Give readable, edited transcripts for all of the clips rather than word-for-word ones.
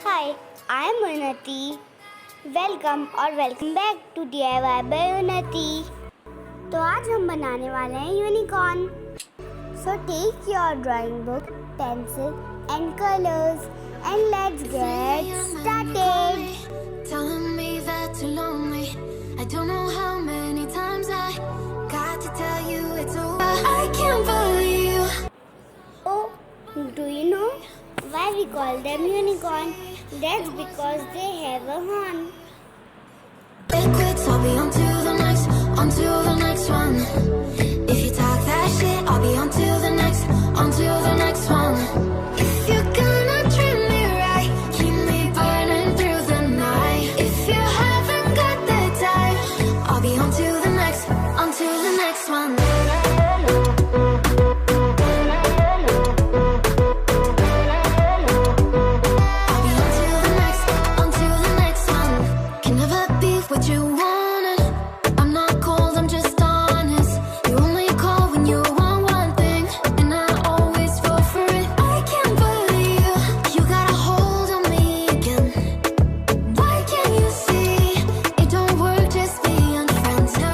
Hi, I am Unnati. Welcome back to DIY by Unnati. तो आज हम बनाने वाले हैं unicorn. So take your drawing book, pencil and colors and let's get started. Telling me that you're lonely. I don't know how many times I got to tell you it's over. I can't believe. Oh, do you know why we call them unicorn? That's because they have a horn. Quits, I'll be on to the next one. If you talk that shit, I'll be on to the next one. If you're gonna treat me right, keep me burning through the night. If you haven't got the time, I'll be on to the next one. What you wanted, I'm not cold, I'm just honest. You only call when you want one thing, and I always fall for it. I can't believe you got a hold on me again. Why can't you see it don't work just being friends? No.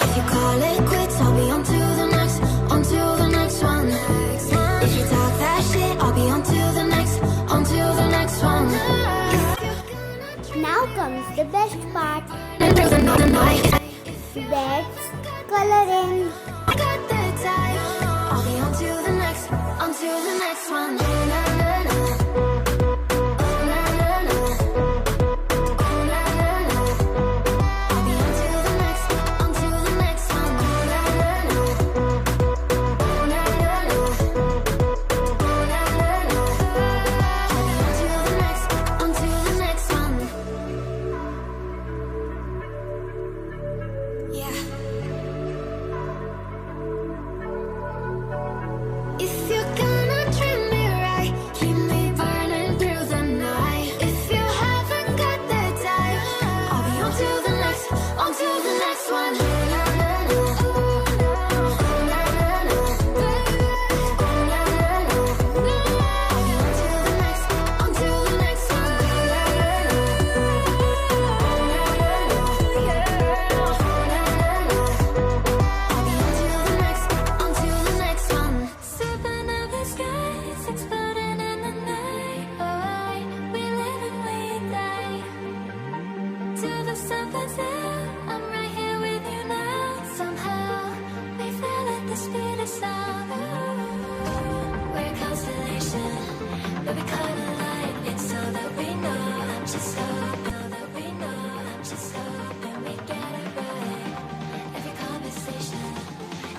If you call it quits, I'll be on to the next one. If you talk that shit, I'll be on to the next one. Now comes the best part. Let's coloring. I got the time. I'll be on to the next one. I'll be on to the next one. I'll be on to the next one. Yeah. If you're gonna treat me right, keep me burning through the night. If you haven't got the time, I'll be on to the next one. I'll be on to the next one. Sipping up the skies, exploding in the night. Oh, we live and we die. To the surface, I'm right here with you now. Somehow we fell at the speed of sound. We're a constellation, but we caught a light. It's so that we know. I'm just hoping that we know. I'm just hoping we get it right. Every conversation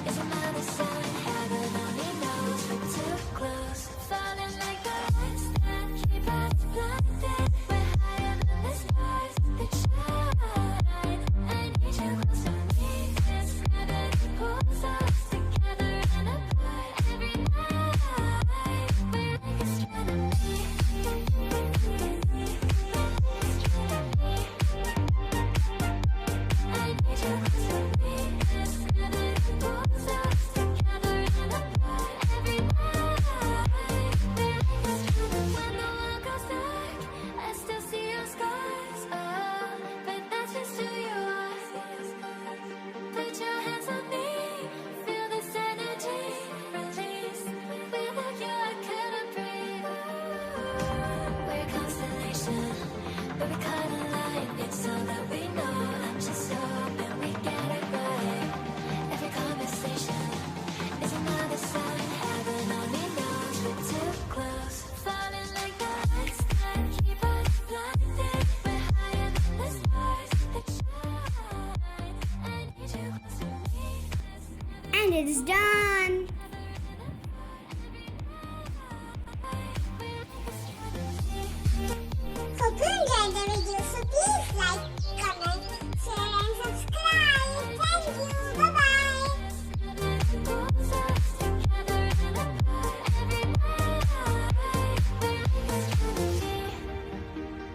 is another sign. Heaven only knows we're too close. Falling like the lights that keep us blinded. We're higher than the stars that shine. I need you close to me. This gravity pulls us together and apart. Every night we're like astronomy. I need you close to me. This gravity pulls us together and apart. Every night we're like astronomy. When the world goes dark, I still see your scars. Oh, but that's just who you are. Put your hands on me, feel this energy release. Without you, I couldn't breathe. We're a constellation, but we caught a light. It's all that we know. I'm just hoping we get it right. Every conversation is another sign. Heaven only knows we're too close. Falling like the lights that keep us blinded. We're higher than the stars that shine. I need you close to me. And it's done.